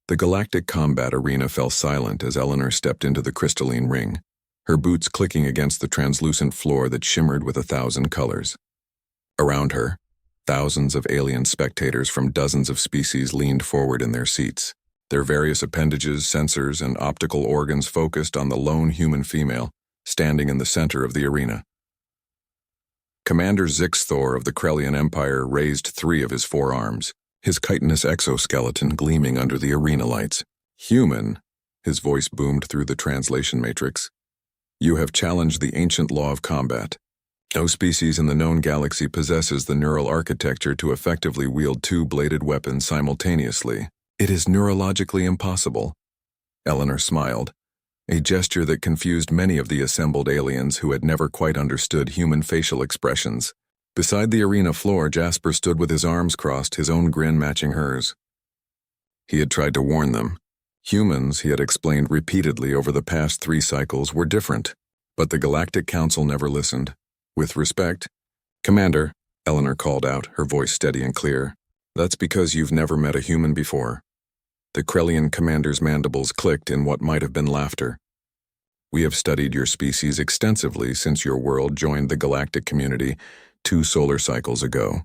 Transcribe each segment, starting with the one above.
The galactic combat arena fell silent as Eleanor stepped into the crystalline ring, her boots clicking against the translucent floor that shimmered with 1,000 colors. Around her, thousands of alien spectators from dozens of species leaned forward in their seats, their various appendages, sensors, and optical organs focused on the lone human female standing in the center of the arena. Commander Zixthor of the Krellian Empire raised 3 of his 4 arms, his chitinous exoskeleton gleaming under the arena lights. "Human," his voice boomed through the translation matrix. "You have challenged the ancient law of combat. No species in the known galaxy possesses the neural architecture to effectively wield 2-bladed weapons simultaneously. It is neurologically impossible." Eleanor smiled, a gesture that confused many of the assembled aliens who had never quite understood human facial expressions. Beside the arena floor, Jasper stood with his arms crossed, his own grin matching hers. He had tried to warn them. Humans, he had explained repeatedly over the past 3 cycles, were different, but the Galactic Council never listened. With respect, "Commander," Eleanor called out, her voice steady and clear, "that's because you've never met a human before." The Krellian commander's mandibles clicked in what might have been laughter. "We have studied your species extensively since your world joined the galactic community 2 solar cycles ago.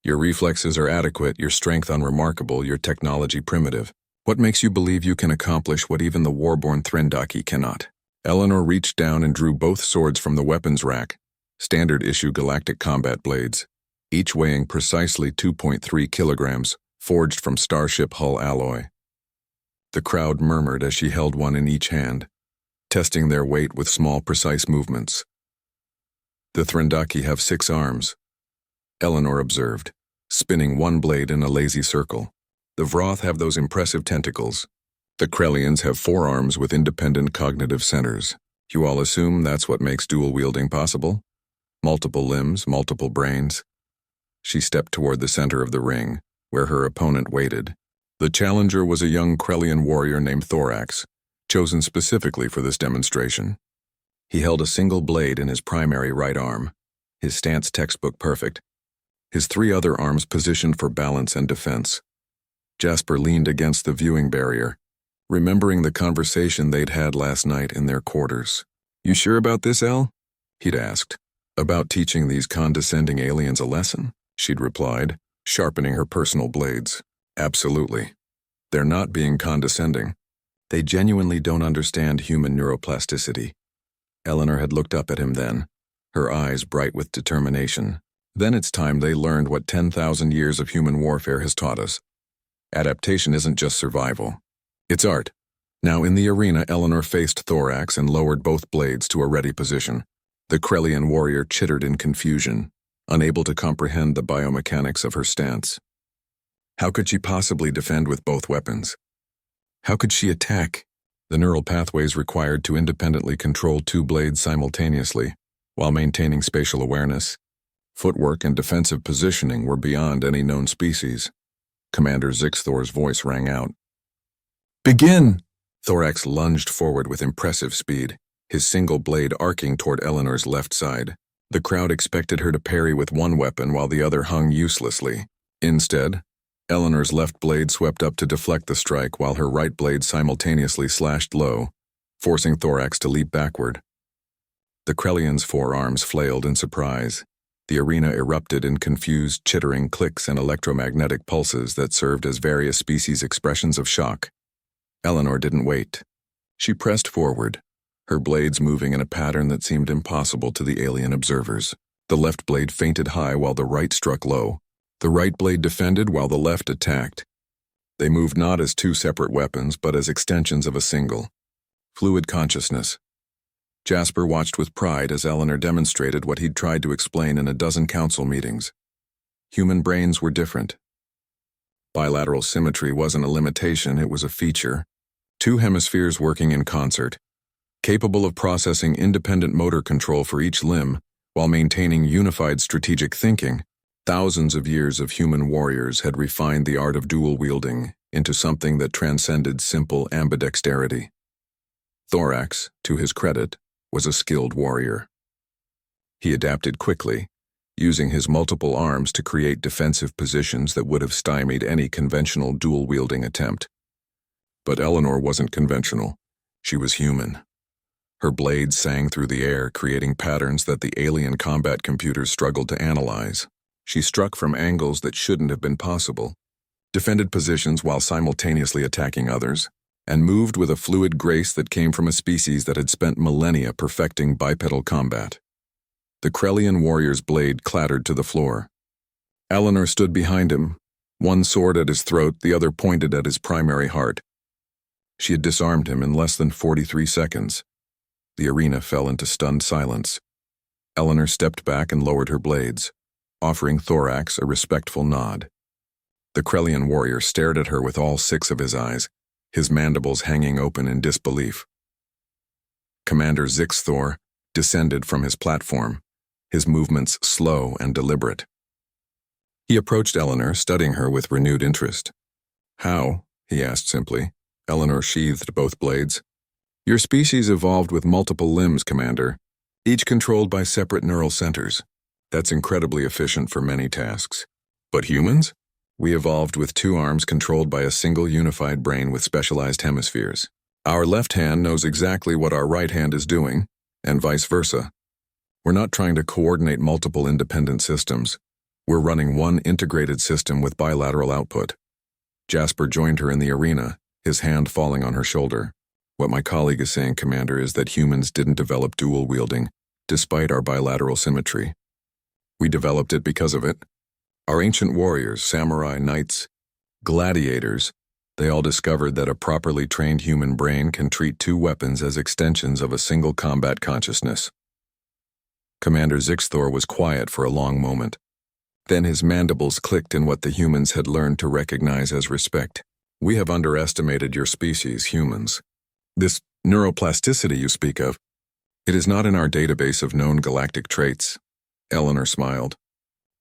Your reflexes are adequate, your strength unremarkable, your technology primitive. What makes you believe you can accomplish what even the warborn Threndaki cannot?" Eleanor reached down and drew both swords from the weapons rack, standard-issue galactic combat blades, each weighing precisely 2.3 kilograms, forged from starship hull alloy. The crowd murmured as she held one in each hand, testing their weight with small, precise movements. "The Threndaki have 6 arms," Eleanor observed, spinning one blade in a lazy circle. "The Vroth have those impressive tentacles. The Krellians have 4 arms with independent cognitive centers. You all assume that's what makes dual-wielding possible? Multiple limbs, multiple brains." She stepped toward the center of the ring, where her opponent waited. The challenger was a young Krellian warrior named Thorax, chosen specifically for this demonstration. He held a single blade in his primary right arm, his stance textbook perfect, his 3 other arms positioned for balance and defense. Jasper leaned against the viewing barrier, remembering the conversation they'd had last night in their quarters. "You sure about this, El?" he'd asked. "About teaching these condescending aliens a lesson?" she'd replied, sharpening her personal blades. "Absolutely. They're not being condescending. They genuinely don't understand human neuroplasticity." Eleanor had looked up at him then, her eyes bright with determination. "Then it's time they learned what 10,000 years of human warfare has taught us. Adaptation isn't just survival. It's art." Now in the arena, Eleanor faced Thorax and lowered both blades to a ready position. The Krellian warrior chittered in confusion, unable to comprehend the biomechanics of her stance. How could she possibly defend with both weapons? How could she attack? The neural pathways required to independently control 2 blades simultaneously, while maintaining spatial awareness, footwork, and defensive positioning were beyond any known species. Commander Zixthor's voice rang out. "Begin!" Thorax lunged forward with impressive speed, his single blade arcing toward Eleanor's left side. The crowd expected her to parry with one weapon while the other hung uselessly. Instead, Eleanor's left blade swept up to deflect the strike while her right blade simultaneously slashed low, forcing Thorax to leap backward. The Krellian's 4 arms flailed in surprise. The arena erupted in confused, chittering clicks and electromagnetic pulses that served as various species' expressions of shock. Eleanor didn't wait. She pressed forward, her blades moving in a pattern that seemed impossible to the alien observers. The left blade feinted high while the right struck low. The right blade defended while the left attacked. They moved not as 2 separate weapons, but as extensions of a single. Fluid consciousness. Jasper watched with pride as Eleanor demonstrated what he'd tried to explain in a dozen council meetings. Human brains were different. Bilateral symmetry wasn't a limitation, it was a feature. 2 hemispheres working in concert, capable of processing independent motor control for each limb while maintaining unified strategic thinking. Thousands of years of human warriors had refined the art of dual-wielding into something that transcended simple ambidexterity. Thorax, to his credit, was a skilled warrior. He adapted quickly, using his multiple arms to create defensive positions that would have stymied any conventional dual-wielding attempt. But Eleanor wasn't conventional. She was human. Her blades sang through the air, creating patterns that the alien combat computers struggled to analyze. She struck from angles that shouldn't have been possible, defended positions while simultaneously attacking others, and moved with a fluid grace that came from a species that had spent millennia perfecting bipedal combat. The Krellian warrior's blade clattered to the floor. Eleanor stood behind him, one sword at his throat, the other pointed at his primary heart. She had disarmed him in less than 43 seconds. The arena fell into stunned silence. Eleanor stepped back and lowered her blades, offering Thorax a respectful nod. The Krellian warrior stared at her with all 6 of his eyes, his mandibles hanging open in disbelief. Commander Zixthor descended from his platform, his movements slow and deliberate. He approached Eleanor, studying her with renewed interest. "How?" he asked simply. Eleanor sheathed both blades. "Your species evolved with multiple limbs, Commander, each controlled by separate neural centers. That's incredibly efficient for many tasks. But humans? We evolved with 2 arms controlled by a single unified brain with specialized hemispheres. Our left hand knows exactly what our right hand is doing, and vice versa. We're not trying to coordinate multiple independent systems. We're running one integrated system with bilateral output." Jasper joined her in the arena, his hand falling on her shoulder. "What my colleague is saying, Commander, is that humans didn't develop dual wielding, despite our bilateral symmetry. We developed it because of it. Our ancient warriors, samurai, knights, gladiators, they all discovered that a properly trained human brain can treat 2 weapons as extensions of a single combat consciousness." Commander Zixthor was quiet for a long moment. Then his mandibles clicked in what the humans had learned to recognize as respect. "We have underestimated your species, humans. This neuroplasticity you speak of, it is not in our database of known galactic traits." Eleanor smiled.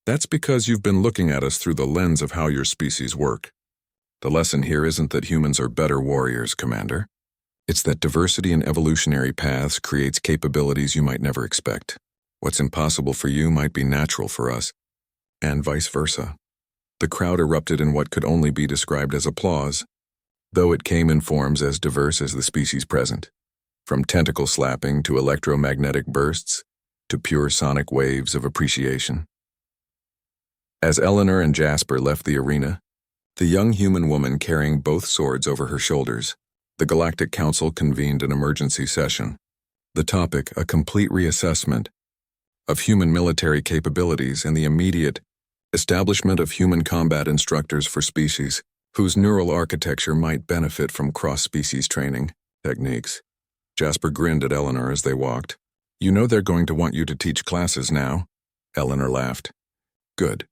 "That's because you've been looking at us through the lens of how your species work. The lesson here isn't that humans are better warriors, Commander. It's that diversity in evolutionary paths creates capabilities you might never expect. What's impossible for you might be natural for us, and vice versa." The crowd erupted in what could only be described as applause, though it came in forms as diverse as the species present, from tentacle slapping to electromagnetic bursts to pure sonic waves of appreciation. As Eleanor and Jasper left the arena, the young human woman carrying both swords over her shoulders, the Galactic Council convened an emergency session. The topic, a complete reassessment of human military capabilities and the immediate establishment of human combat instructors for species whose neural architecture might benefit from cross-species training techniques. Jasper grinned at Eleanor as they walked. "You know they're going to want you to teach classes now." Eleanor laughed. "Good.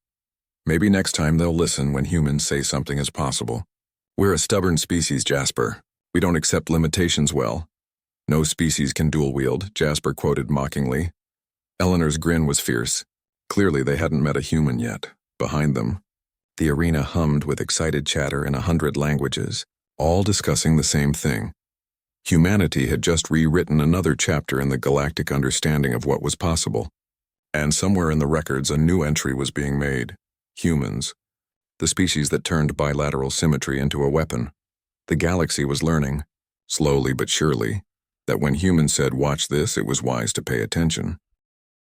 Maybe next time they'll listen when humans say something is possible. We're a stubborn species, Jasper. We don't accept limitations well." "No species can dual-wield," Jasper quoted mockingly. Eleanor's grin was fierce. Clearly they hadn't met a human yet. Behind them, the arena hummed with excited chatter in 100 languages, all discussing the same thing. Humanity had just rewritten another chapter in the galactic understanding of what was possible. And somewhere in the records a new entry was being made. Humans, the species that turned bilateral symmetry into a weapon. The galaxy was learning, slowly but surely, that when humans said, "Watch this," it was wise to pay attention.